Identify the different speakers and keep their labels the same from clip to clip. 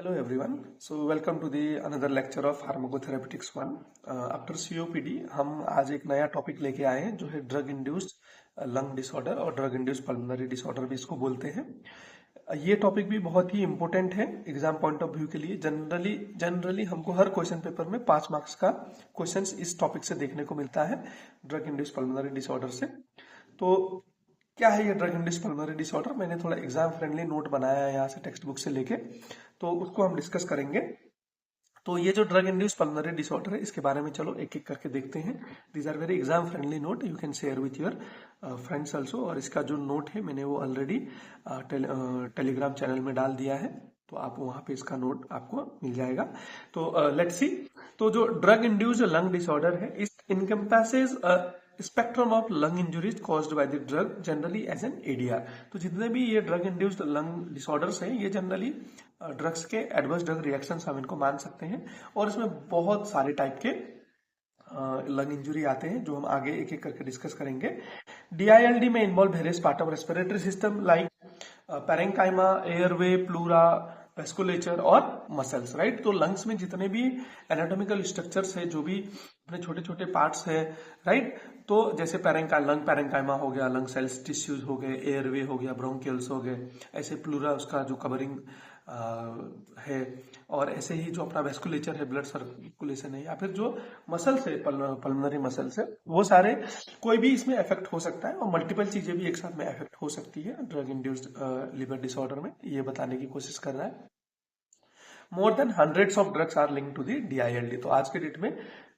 Speaker 1: Hello everyone. So welcome to the another lecture of Pharmacotherapeutics 1. After COPD हम आज एक नया टॉपिक लेके आए हैं जो है ड्रग इंड्यूस्ड लंग डिसऑर्डर और ड्रग इंड्यूस्ड पल्मोनरी डिसऑर्डर भी इसको बोलते हैं। ये टॉपिक भी बहुत ही इंपॉर्टेंट है एग्जाम पॉइंट ऑफ व्यू के लिए। जनरली हमको हर क्वेश्चन पेपर में 5 मार्क्स का क्वेश्चन इस टॉपिक से देखने को मिलता है, ड्रग इंड्यूस्ड पल्मोनरी डिसऑर्डर से। तो क्या है ये ड्रग इंड्यूस्ड पल्मोनरी डिसऑर्डर? मैंने थोड़ा एग्जाम फ्रेंडली नोट बनाया है यहाँ से टेक्स्ट बुक से लेके, तो उसको हम डिस्कस करेंगे। तो ये जो ड्रग इंड्यूस्ड पल्मोनरी डिसऑर्डर है इसके बारे में चलो एक एक करके देखते हैं। These are very exam friendly note, you can share with your friends also. और इसका जो नोट है मैंने वो ऑलरेडी टेलीग्राम चैनल में डाल दिया है, तो आप वहां पे इसका नोट आपको मिल जाएगा। तो लेट्स सी। तो जो ड्रग इंड्यूस्ड लंग डिसऑर्डर है इस encompasses spectrum of lung injuries caused by the drug generally as an ADR. तो जितने भी ये ड्रग इंड्यूस्ड लंग डिसऑर्डर्स हैं ये जनरली ड्रग्स के एडवर्स ड्रग रिएक्शंस हम इनको मान सकते हैं। और इसमें बहुत सारे टाइप के लंग इंजुरी आते हैं जो हम आगे एक एक करके डिस्कस करेंगे। डीआईएलडी में involve various part of respiratory system like parenchyma, airway, pleura, vasculature और मसल्स, राइट। तो लंग्स में जितने भी एनाटॉमिकल स्ट्रक्चर्स है, जो भी अपने छोटे छोटे पार्ट्स है, राइट। तो जैसे लंग पैरेंकाइमा हो गया, लंग सेल्स टिश्यूज हो गए, एयरवे हो गया, ब्रोंकियल्स हो गए, ऐसे प्लूरा उसका जो कवरिंग है, और ऐसे ही जो अपना वेस्कुलेचर है, ब्लड सर्कुलेशन है, या फिर जो मसल्स है, पल्मोनरी मसल्स है, वो सारे कोई भी इसमें इफेक्ट हो सकता है और मल्टीपल चीजें भी एक साथ में इफेक्ट हो सकती है ड्रग इंड्यूस्ड लिवर डिसऑर्डर में, ये बताने की कोशिश कर रहा है। More than hundreds of drugs are link to the DILD. तो आज के डेट में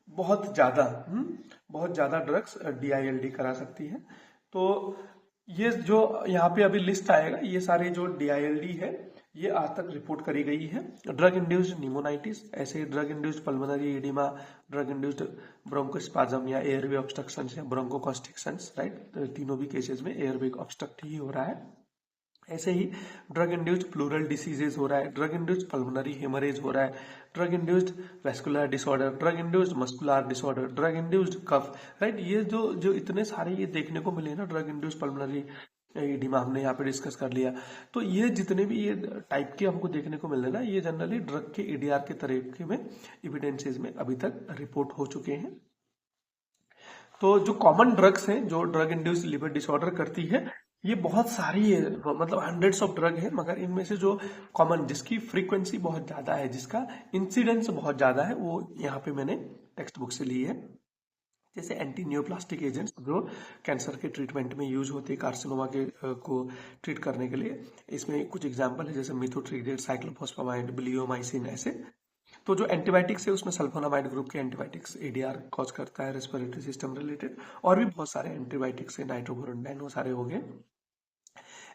Speaker 1: बहुत ज्यादा ड्रग्स डीआईएलडी करा सकती है। तो ये जो यहाँ पे अभी लिस्ट आएगा, ये सारे जो डीआईएलडी है ये आज तक रिपोर्ट करी गई है। ड्रग इंड्यूस्ड निमोनाइटिस, ऐसे drug induced pulmonary oedema, drug induced bronchospasm या एयरवे ऑब्स्ट्रक्शन या ब्रोंकोकॉन्स्ट्रिक्शंस, राइट। तीनों भी केसेस में एयरवे ऑब्स्ट्रक्ट ही हो रहा है। ऐसे ही ड्रग इंड्यूस्ड प्लूरल डिसीजेज हो रहा है, ड्रग इंड्यूस्ड पल्मोनरी हेमरेज हो रहा है, drug induced vascular disorder, drug induced muscular disorder, drug induced cough, right. ये जो इतने सारे ये देखने को मिले ना, ड्रग इंड्यूस्ड पल्मोनरी एडिमा हमने यहाँ पे डिस्कस कर लिया। तो ये जितने भी ये टाइप के हमको देखने को मिल रहे ना, ये जनरली ड्रग के एडीआर के तरीके में एविडेंसेस में अभी तक रिपोर्ट हो चुके हैं। तो जो कॉमन ड्रग्स हैं जो ड्रग इंड्यूस्ड लिवर डिसऑर्डर करती है, ये बहुत सारी है, मतलब हंड्रेड्स ऑफ ड्रग है, मगर इनमें से जो कॉमन जिसकी फ्रीक्वेंसी बहुत ज्यादा है, जिसका इंसिडेंस बहुत ज्यादा है, वो यहाँ पे मैंने टेक्स्ट बुक से ली है। जैसे एंटी न्यूप्लास्टिक एजेंट्स जो कैंसर के ट्रीटमेंट में यूज होते हैं, कार्सिनोमा के को ट्रीट करने के लिए, इसमें कुछ एग्जांपल है जैसे मिथोट्रिग्रेट, साइक्लोफॉस्फामाइड, ब्लियोमाइसिन, ऐसे। तो जो एंटीबायोटिक्स है उसमें सल्फोनामाइड ग्रुप के एंटीबायोटिक्स एडीआर कॉज करता है, रेस्पिरेटरी सिस्टम रिलेटेड, और भी बहुत सारे एंटीबायोटिक्स है, नाइट्रोफुरंडाइन, वो सारे हो गए।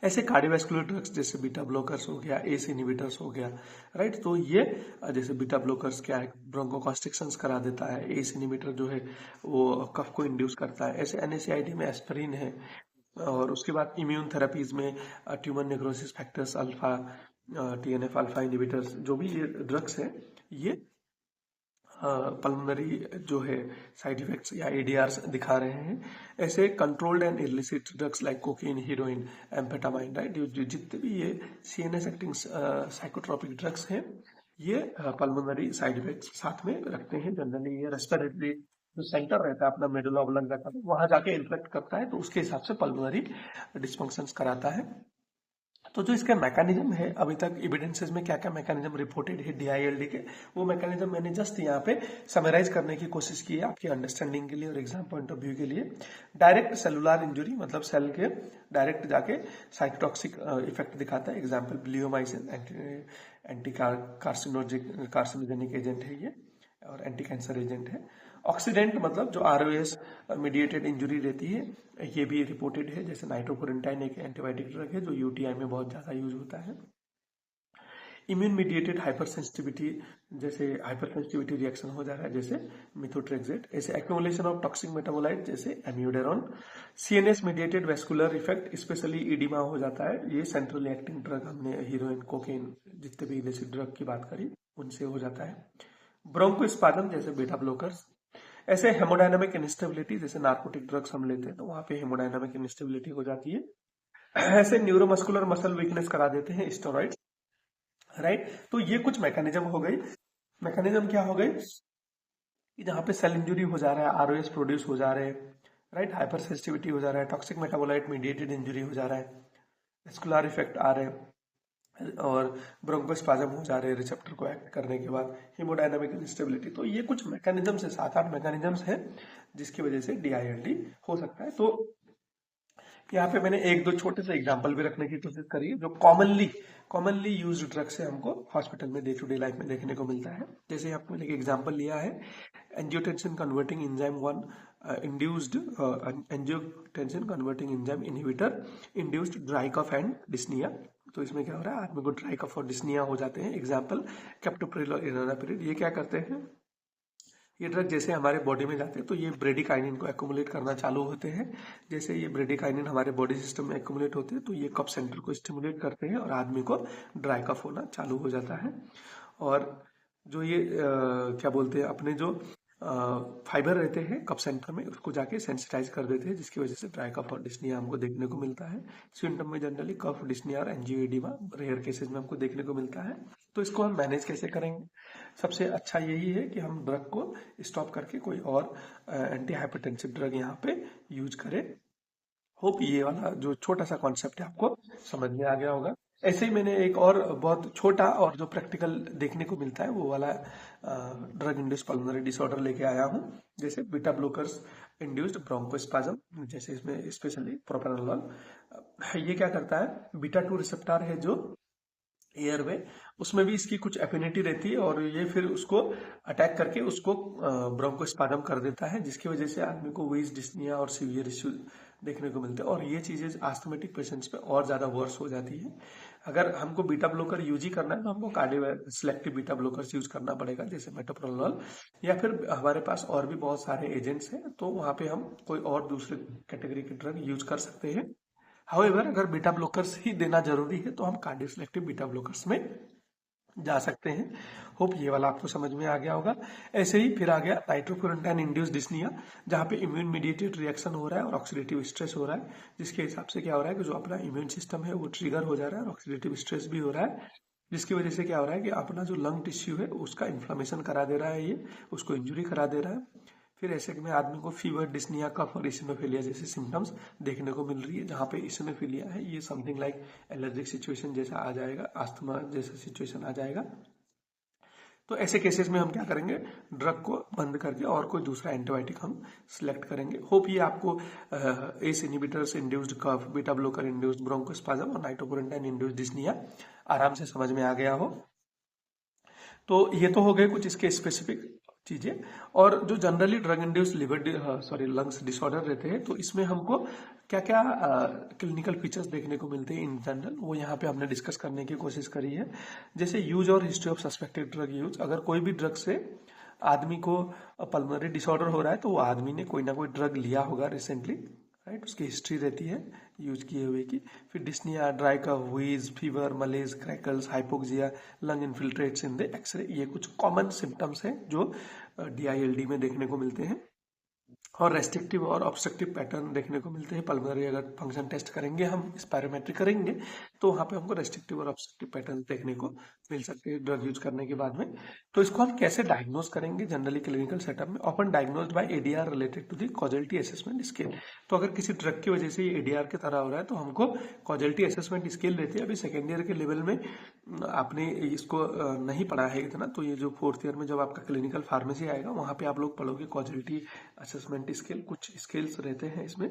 Speaker 1: ऐसे कार्डियोवैस्कुलर ड्रग्स जैसे बीटा ब्लॉकर्स हो गया, एस इनहिबिटर्स हो गया, राइट। तो ये जैसे बीटा ब्लॉकर्स क्या है, ब्रोंकोकॉन्स्ट्रिक्शंस करा देता है, एस इनहिबिटर जो है वो कफ को इंड्यूस करता है। ऐसे एनएसएआईडी में एस्पिरिन है। और उसके बाद इम्यून थेरेपीज में tumour necrosis factors, alpha TNF alpha inhibitors, जो भी ये ड्रग्स है ये पल्मोनरी जो है साइड इफेक्ट्स या एडीआर दिखा रहे हैं। ऐसे controlled and illicit drugs like cocaine, heroine, amphetamine, right, जितने भी ये सीएनएस एक्टिंग साइकोट्रोपिक ड्रग्स हैं ये पल्मोनरी साइड इफेक्ट्स साथ में रखते हैं। जनरली ये रेस्पिरेटरी जो सेंटर रहता है अपना मेडुला ऑब्लांगा का, वहां जाके इन्फ्लेक्ट करता है, तो उसके हिसाब से पल्मोनरी डिस्फंक्शंस कराता है। तो जो इसका मैकेनिज्म है, अभी तक एविडेंसेस में क्या क्या मैकेनिज्म रिपोर्टेड है डीआईएलडी के, वो मैकेनिज्म मैंने जस्ट यहाँ पे समराइज करने की कोशिश की है आपकी अंडरस्टैंडिंग के लिए और एग्जाम पॉइंट ऑफ व्यू के लिए। डायरेक्ट सेलुलर इंजुरी, मतलब सेल के डायरेक्ट जाके साइटोटॉक्सिक इफेक्ट दिखाता है। Example bleomycin anti carcinogenic agent है ये, और एंटी कैंसर एजेंट है। ऑक्सीडेंट मतलब जो आरओएस मीडिएटेड इंजुरी रहती है, ये भी रिपोर्टेड है। जैसे नाइट्रोफुरंटाइन एक एंटीबायोटिक ड्रग है जो यूटीआई में बहुत ज्यादा यूज होता है। इम्यून मीडिएटेड हाइपर सेंसिटिविटी, जैसे हाइपर सेंसिटिविटी रिएक्शन हो जा रहा है जैसे मिथोट्रेक्सेट। ऐसे एक्यूमुलेशन ऑफ टॉक्सिक मेटाबोलाइट जैसे amiodarone. CNS mediated vascular effect, specially oedema हो जाता है, ये सेंट्रली एक्टिंग ड्रग, हमने हीरोइन, कोकेन, जितने भी इलिसिट ड्रग की बात करी उनसे हो जाता है। ब्रोंकोस्पाज्म जैसे बीटा ब्लॉकर्स। ऐसे हेमोडायनामिक इंस्टेबिलिटी, जैसे नार्कोटिक ड्रग्स हम लेते हैं तो वहां पे हेमोडायनामिक इंस्टेबिलिटी हो जाती है। ऐसे न्यूरोमस्कुलर मसल वीकनेस करा देते हैं स्टेरॉइड्स, राइट। तो ये कुछ मैकेनिज्म हो गई। मैकेनिज्म क्या हो गई कि जहाँ पे सेल इंजुरी हो जा रहा है, आरओएस प्रोड्यूस हो जा रहे हैं, राइट, हाइपर सेंसिटिविटी हो जा रहा है, टॉक्सिक मेटाबोलाइट मीडिएटेड इंजुरी हो जा रहा है, वेस्कुलर इफेक्ट आ रहे हैं और ब्रोंकोस्पाज्म हो जा रहे हैं रिसेप्टर को एक्ट करने के बाद, हीमोडायनामिक इंस्टेबिलिटी। तो ये कुछ मैकेनिज्म्स है, 7-8 मैकेनिज्म्स है जिसकी वजह से DILD हो सकता है। तो यहाँ पे मैंने एक दो छोटे से एग्जांपल भी रखने की कोशिश करी है जो कॉमनली यूज्ड ड्रग से हमको हॉस्पिटल में डे टू डे लाइफ में देखने को मिलता है। जैसे आपको मैंने एक एग्जांपल लिया है, angiotensin converting enzyme 1 induced angiotensin converting enzyme inhibitor induced dry cough and dyspnoea. तो इसमें क्या हो रहा है, आदमी को ड्राई कफ और डिस्निया हो जाते हैं। एग्जाम्पल कैप्टोप्रिल और इरानाप्रिल। ये क्या करते हैं, ये ड्रग जैसे हमारे बॉडी में जाते हैं तो ये ब्रेडिकाइनिन को एक्युमुलेट करना चालू होते हैं। जैसे ये ब्रेडिकाइनिन हमारे बॉडी सिस्टम में एक्युमुलेट होते हैं तो ये कफ सेंटर को स्टिमुलेट करते हैं और आदमी को ड्राई कफ होना चालू हो जाता है। और जो ये क्या बोलते हैं, अपने जो फाइबर रहते हैं कफ सेंटर में उसको जाके सेंसिटाइज कर देते हैं, जिसकी वजह से ड्राई कफ और डिस्निया हमको देखने को मिलता है। सिम्टम में जनरली कफ, डिस्निया और एंजियोएडिमा रेयर केसेस में हमको देखने को मिलता है। तो इसको हम मैनेज कैसे करेंगे? सबसे अच्छा यही है कि हम ड्रग को स्टॉप करके कोई और एंटी हाइपरटेंसिव ड्रग यहाँ पे यूज करें। होप ये वाला जो छोटा सा कॉन्सेप्ट है आपको समझ में आ गया होगा। ऐसे ही मैंने एक और बहुत छोटा और जो प्रैक्टिकल देखने को मिलता है वो वाला ड्रग इंड्यूस्ड पल्मोनरी डिसऑर्डर लेके आया हूँ। जैसे बीटा ब्लोकर्स इंड्यूस्ड ब्रोंकोस्पाज्म, जैसे इसमें स्पेशली प्रोप्रानोलोल। ये क्या करता है, बीटा 2 रिसेप्टर है जो एयरवे, उसमें भी इसकी कुछ एफिनिटी रहती है और ये फिर उसको अटैक करके उसको ब्रोंकोस्पाज्म कर देता है, जिसकी वजह से आदमी को वीज, डिस्निया और सीवियर इश्यू देखने को मिलते हैं। और ये चीजें आस्थमेटिक पेशेंट्स पे और ज्यादा वर्स हो जाती है। अगर हमको बीटा ब्लोकर यूज ही करना है तो हमको cardio selective beta blockers use करना पड़ेगा, जैसे मेटोप्रोलोल, या फिर हमारे पास और भी बहुत सारे एजेंट्स हैं तो वहां पे हम कोई और दूसरे कैटेगरी के ड्रग यूज कर सकते हैं। हाउएवर अगर बीटा ब्लोकर्स ही देना जरूरी है तो हम कार्डियो सिलेक्टिव बीटा ब्लोकर्स में जा सकते हैं। होप ये वाला आपको समझ में आ गया होगा। ऐसे ही फिर आ गया नाइट्रोफुरेंटाइन इंड्यूस्ड डिस्निया, जहाँ पे इम्यून मीडिएटेड रिएक्शन हो रहा है और ऑक्सीडेटिव स्ट्रेस हो रहा है, जिसके हिसाब से क्या हो रहा है कि जो अपना इम्यून सिस्टम है वो ट्रिगर हो जा रहा है और ऑक्सीडेटिव स्ट्रेस भी हो रहा है, जिसकी वजह से क्या हो रहा है कि अपना जो लंग टिश्यू है उसका इन्फ्लामेशन करा दे रहा है, ये उसको इंजुरी करा दे रहा है। फिर ऐसे में आदमी को फीवर, डिस्निया, कफ और इसिनोफिलिया जैसे सिम्टम्स देखने को मिल रही है। जहाँ पे इसिनोफिलिया है ये समथिंग लाइक एलर्जिक सिचुएशन जैसा आ जाएगा, अस्थमा जैसा सिचुएशन आ जाएगा। तो ऐसे केसेस में हम क्या करेंगे, ड्रग को बंद करके और कोई दूसरा एंटीबायोटिक हम सिलेक्ट करेंगे। होप ये आपको S inhibitors induced cough, beta blocker induced bronchospasm और नाइट्रोफुरेंटाइन इंड्यूस्ड डिस्निया आराम से समझ में आ गया हो। तो ये तो हो गए कुछ इसके स्पेसिफिक चीजें। और जो generally drug induced lungs disorder रहते हैं तो इसमें हमको क्या क्या क्लिनिकल फीचर्स देखने को मिलते हैं इन जनरल, वो यहाँ पे हमने डिस्कस करने की कोशिश करी है। जैसे यूज और history of suspected drug use. अगर कोई भी ड्रग से आदमी को पल्मोनरी डिसऑर्डर हो रहा है तो वो आदमी ने कोई ना कोई ड्रग लिया होगा रिसेंटली, राइट, उसकी हिस्ट्री रहती है यूज किए हुए की। फिर dyspnoea, dry cough, wheeze, fever, malaise, crackles, hypoxia, lung infiltrates in the x-ray, ये कुछ कॉमन सिम्टम्स हैं जो DILD में देखने को मिलते हैं। और रेस्ट्रिक्टिव और ऑब्स्ट्रक्टिव पैटर्न देखने को मिलते हैं पल्मोनरी। अगर फंक्शन टेस्ट करेंगे हम, स्पायरोमेट्री करेंगे तो वहां पे हमको रेस्ट्रिक्टिव और ऑब्स्ट्रक्टिव पैटर्न देखने को मिल सकते हैं ड्रग यूज करने के बाद में। तो इसको हम कैसे डायग्नोज करेंगे जनरली क्लिनिकल सेटअप में? Often diagnosed by ADR related to the causality assessment scale. तो अगर किसी ड्रग की वजह से ये ADR के तरह हो रहा है तो हमको कॉजलिटी असेसमेंट स्केल रहती है। अभी सेकेंड ईयर के लेवल में आपने इसको नहीं पढ़ा है इतना, तो ये जो फोर्थ ईयर में जब आपका क्लिनिकल फार्मेसी आएगा वहां पे आप लोग पढ़ोगे कॉजलिटी असेसमेंट स्केल। कुछ स्केल्स रहते हैं इसमें,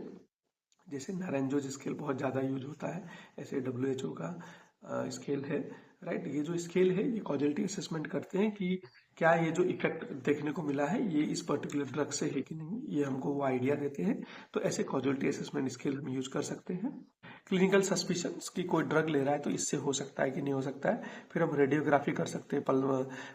Speaker 1: जैसे नारेंजोज स्केल बहुत ज्यादा यूज होता है, ऐसे WHO का स्केल है, राइट। ये जो स्केल है ये कॉजलिटी असेसमेंट करते हैं कि क्या ये जो इफेक्ट देखने को मिला है ये इस पर्टिकुलर ड्रग से है कि नहीं, ये हमको वो आइडिया देते हैं। तो ऐसे कॉजलिटी असेसमेंट स्केल हम यूज कर सकते हैं। क्लिनिकल सस्पिशन की कोई ड्रग ले रहा है तो इससे हो सकता है कि नहीं हो सकता है, फिर हम रेडियोग्राफी कर सकते हैं,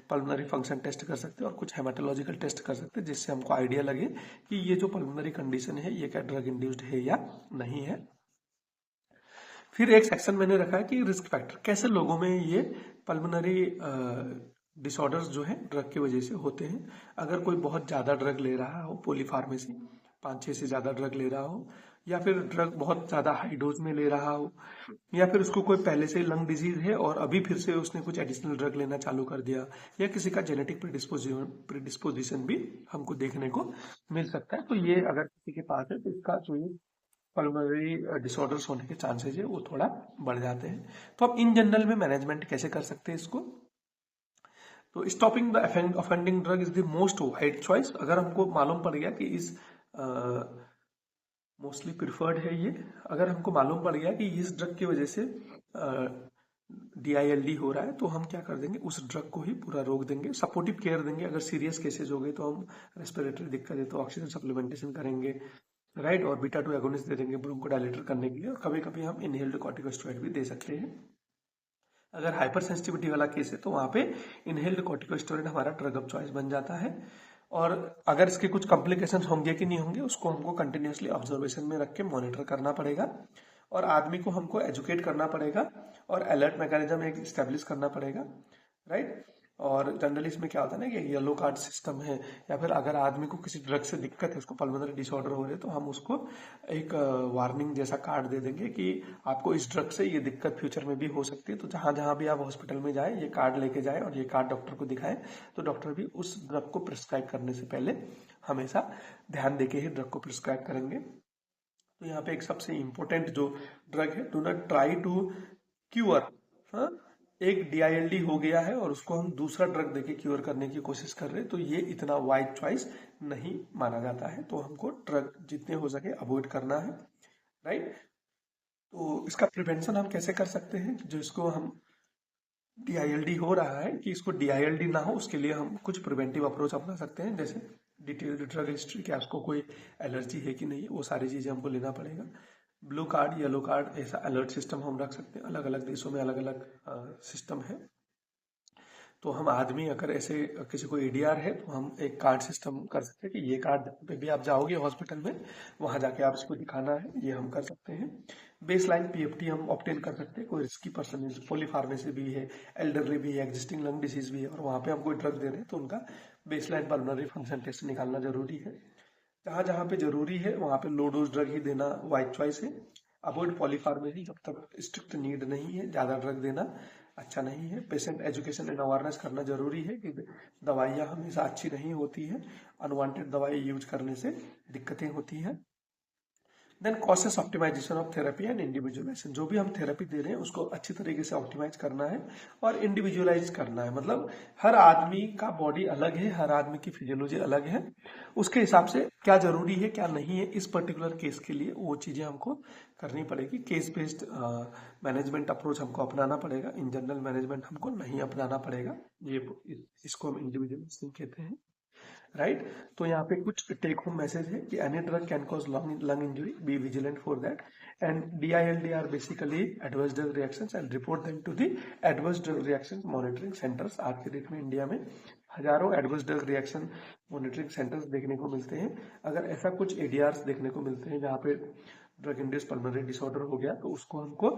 Speaker 1: पल्मोनरी फंक्शन टेस्ट कर सकते हैं और कुछ हेमाटोलॉजिकल टेस्ट कर सकते हैं, जिससे हमको आइडिया लगे कि ये जो पल्मोनरी कंडीशन है ये क्या ड्रग इंड्यूस्ड है या नहीं है। फिर एक सेक्शन मैंने रखा है कि रिस्क फैक्टर, कैसे लोगों में ये पल्मोनरी डिसऑर्डर्स जो है ड्रग की वजह से होते हैं। अगर कोई बहुत ज्यादा ड्रग ले रहा हो, पॉलीफार्मेसी 5-6 से ज्यादा ड्रग ले रहा हो, या फिर ड्रग बहुत ज्यादा हाई डोज में ले रहा हो, या फिर उसको कोई पहले से लंग डिजीज है और अभी फिर से उसने कुछ एडिशनल ड्रग लेना चालू कर दिया, या किसी का जेनेटिक प्रिडिस्पोजिशन भी हमको देखने को मिल सकता है। तो ये अगर किसी के पास है तो इसका जो ये पल्मोनरी डिसऑर्डर्स होने के चांसेस है वो थोड़ा बढ़ जाते हैं। तो अब इन जनरल में मैनेजमेंट कैसे कर सकते हैं इसको, तो stopping the offending drug is the most wide choice. अगर हमको मालूम पड़ गया कि इस मोस्टली प्रिफर्ड है ये, अगर हमको मालूम पड़ गया कि इस ड्रग की वजह से DILD हो रहा है, तो हम क्या कर देंगे, उस ड्रग को ही पूरा रोक देंगे, सपोर्टिव केयर देंगे। अगर सीरियस केसेस हो गए तो हम रेस्पिरेटरी दिक्कत है तो ऑक्सीजन सप्लीमेंटेशन करेंगे, राइट, और बीटा 2 एगोनिस्ट दे देंगे ब्रोंकोडायलेटर करने के लिए, और कभी कभी हम इनहेल्ड कॉर्टिकोस्टेरॉइड भी दे सकते हैं। अगर हाइपर सेंसिटिविटी वाला केस है तो वहां पे इनहेल्ड कॉर्टिकोस्टेरॉइड हमारा ड्रग ऑफ चॉइस बन जाता है। और अगर इसके कुछ कॉम्प्लिकेशंस होंगे कि नहीं होंगे, उसको हमको कंटिन्यूसली ऑब्जर्वेशन में रख के मॉनिटर करना पड़ेगा, और आदमी को हमको एजुकेट करना पड़ेगा, और अलर्ट मैकेनिज्म एक स्टेब्लिश करना पड़ेगा, राइट। और जनरली इसमें क्या होता है ना कि येलो कार्ड सिस्टम है, या फिर अगर आदमी को किसी ड्रग से दिक्कत है, उसको पल्मोनरी डिसऑर्डर हो रहे, तो हम उसको एक वार्निंग जैसा कार्ड दे देंगे कि आपको इस ड्रग से ये दिक्कत फ्यूचर में भी हो सकती है। तो जहां जहां भी आप हॉस्पिटल में जाए ये कार्ड लेके जाए और ये कार्ड डॉक्टर को दिखाएं, तो डॉक्टर भी उस ड्रग को प्रिस्क्राइब करने से पहले हमेशा ध्यान देके ही ड्रग को प्रिस्क्राइब करेंगे। तो यहाँ पे एक सबसे इंपॉर्टेंट जो ड्रग है, do not try to cure. हाँ, एक DILD हो गया है और उसको हम दूसरा ड्रग देके क्योर करने की कोशिश कर रहे हैं, तो ये इतना वाइड चॉइस नहीं माना जाता है। तो हमको ड्रग जितने हो सके अवॉइड करना है, राइट। तो इसका प्रिवेंशन हम कैसे कर सकते हैं, जो इसको हम DILD हो रहा है कि इसको DILD ना हो, उसके लिए हम कुछ प्रिवेंटिव अप्रोच अपना सकते हैं, जैसे डिटेल्ड ड्रग हिस्ट्री, क्या उसको कोई एलर्जी है कि नहीं, वो सारी चीजें हमको लेना पड़ेगा। ब्लू कार्ड, येलो कार्ड, ऐसा अलर्ट सिस्टम हम रख सकते हैं। अलग अलग देशों में अलग अलग सिस्टम है। तो हम आदमी अगर ऐसे किसी को ADR है तो हम एक कार्ड सिस्टम कर सकते हैं कि ये कार्ड पे भी आप जाओगे हॉस्पिटल में, वहां जाके आप इसको दिखाना है, ये हम कर सकते हैं। बेस लाइन PFT हम ऑब्टेन कर सकते हैं। कोई रिस्की पर्सन है, पॉलीफार्मेसी भी है, एल्डरली भी है, एग्जिस्टिंग लंग डिसीज भी है, और वहां पे हम कोई ड्रग दे रहे हैं तो उनका baseline pulmonary function test निकालना जरूरी है। जहां जहां पे जरूरी है वहां पे लो डोज ड्रग ही देना वाइड चॉइस है। अवॉइड पॉलीफार्मेसी, जब तक स्ट्रिक्ट नीड नहीं है ज्यादा ड्रग देना अच्छा नहीं है। पेशेंट एजुकेशन एंड अवेयरनेस करना जरूरी है कि दवाइयाँ हमेशा अच्छी नहीं होती है, अनवांटेड दवाई यूज करने से दिक्कतें होती हैं। Then cautious optimization of therapy and individualization, जो भी हम थेरेपी दे रहे हैं उसको अच्छी तरीके से ऑप्टिमाइज करना है और इंडिविजुअलाइज करना है। मतलब हर आदमी का बॉडी अलग है, हर आदमी की फिजियोलॉजी अलग है, उसके हिसाब से क्या जरूरी है क्या नहीं है इस पर्टिकुलर केस के लिए वो चीजें हमको करनी पड़ेगी। केस बेस्ड मैनेजमेंट अप्रोच हमको अपनाना पड़ेगा, इन जनरल मैनेजमेंट हमको नहीं अपनाना पड़ेगा। ये इसको हम इंडिविजुअलिज्म कहते हैं, राइट। तो यहाँ पे कुछ टेक होम मैसेज है कि any drug can cause lung injury, be vigilant for that, and DILD are basically adverse drug reactions and report them to the adverse drug reaction monitoring centres. आज के date में India में हजारों adverse drug reaction monitoring centres देखने को मिलते हैं। अगर ऐसा कुछ ADRs देखने को मिलते हैं जहाँ पे ड्रग इंड्यूस्ड पल्मोनरी डिसऑर्डर हो गया, तो उसको हमको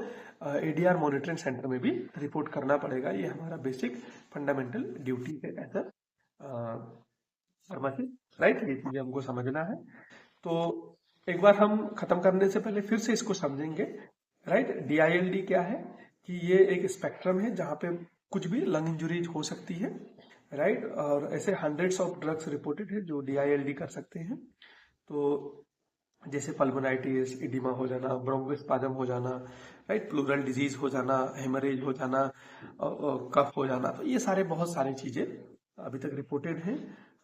Speaker 1: ADR मॉनिटरिंग सेंटर में भी रिपोर्ट करना पड़ेगा। ये हमारा बेसिक फंडामेंटल ड्यूटी है एज अ फार्मेसी, राइट। ये चीजें हमको समझना है। तो एक बार हम खत्म करने से पहले फिर से इसको समझेंगे, राइट। DILD क्या है कि ये एक स्पेक्ट्रम है जहाँ पे कुछ भी लंग इंजुरीज हो सकती है, राइट। और ऐसे हंड्रेड्स ऑफ ड्रग्स रिपोर्टेड है जो DILD कर सकते हैं। तो जैसे पल्मोनाइटिस, इडिमा हो जाना, ब्रोंकोस्पाज्म हो जाना, राइट, प्लूरल डिजीज हो जाना, हेमरेज हो जाना, कफ हो जाना, तो ये सारे बहुत सारी चीजें अभी तक रिपोर्टेड हैं।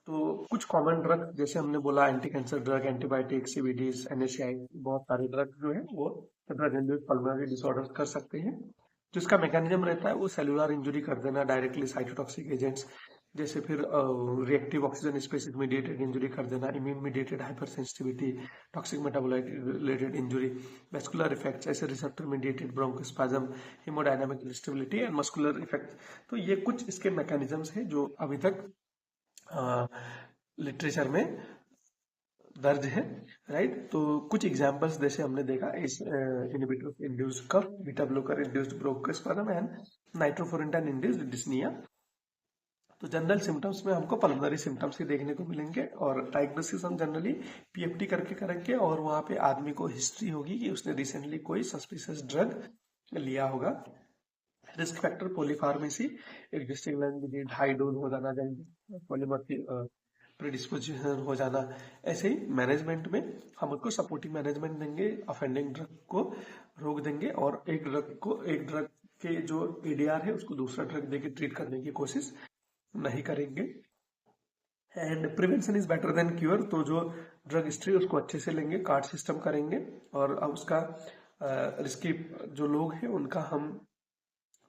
Speaker 1: तो कुछ कॉमन ड्रग जैसे हमने बोला anti cancer drug, antibiotic, CVDs, NSAID, बहुत सारे ड्रग जो है वो ड्रग इंड्यूस्ड पल्मोनरी डिसऑर्डर कर सकते हैं। जिसका मैकेनिज्म रहता है वो सेलुलर इंजुरी कर देना डायरेक्टली, साइटोटॉक्सिक एजेंट्स जैसे फिर reactive oxygen species mediated injury कर देना, immune mediated hypersensitivity, toxic metabolite related injury, vascular effects ऐसे receptor mediated bronchospasm, hemodynamic instability and muscular effect. तो ये कुछ इसके मैकेनिज्म्स हैं जो अभी तक लिटरेचर में दर्ज है, राइट। तो कुछ एग्जांपल्स जैसे हमने देखा इस inhibitor induced cough, beta blocker induced bronchospasm and nitrofurantoin induced dyspnea. तो जनरल सिम्टम्स में हमको पल्मोनरी सिम्टम्स ही देखने को मिलेंगे और डायग्नोसिस हम जनरली पीएफटी करके करेंगे और वहाँ पे आदमी को हिस्ट्री होगी कि उसने रिसेंटली कोई सस्पिशियस ड्रग लिया होगा। Risk factor polypharmacy, existing lung disease, high dose हो जाना चाहिए, पॉलीमर्फी प्रीडिस्पोजिशन हो जाना। ऐसे ही मैनेजमेंट में हम उसको सपोर्टिंग मैनेजमेंट देंगे, ऑफेंडिंग ड्रग को रोक देंगे और एक ड्रग के जो एडीआर है उसको दूसरा ड्रग देके ट्रीट करने की कोशिश नहीं करेंगे। And prevention is better than cure, तो जो ड्रग हिस्ट्री उसको अच्छे से लेंगे, कार्ड सिस्टम करेंगे और अब उसका रिस्की जो लोग हैं उनका हम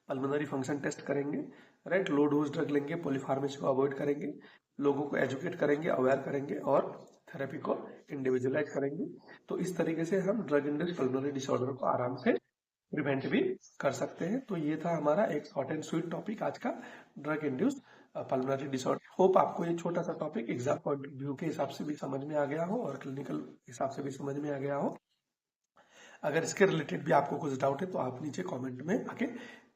Speaker 1: पल्मोनरी फंक्शन टेस्ट करेंगे, राइट। लो डोज ड्रग लेंगे, पॉलीफार्मेसी को अवॉइड करेंगे, लोगों को एजुकेट करेंगे, अवेयर करेंगे और थेरेपी को इंडिविजुअलाइज करेंगे। तो इस तरीके से हम ड्रग इंड्यूस्ड पल्मोनरी डिसऑर्डर को आराम से प्रिवेंट भी कर सकते हैं। तो ये था हमारा एक शॉर्ट एंड स्वीट टॉपिक आज का, drug induced pulmonary disorder. Hope आपको ये छोटा सा topic exam point of view के हिसाब से भी समझ में आ गया हो और क्लिनिकल हिसाब से भी समझ में आ गया हो। अगर इसके रिलेटेड भी आपको कुछ डाउट है तो आप नीचे कमेंट में आके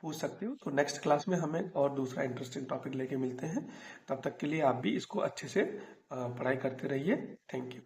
Speaker 1: पूछ सकते हो। तो नेक्स्ट क्लास में हमें और दूसरा इंटरेस्टिंग टॉपिक लेके मिलते हैं। तब तक के लिए आप भी इसको अच्छे से पढ़ाई करते रहिए। Thank you.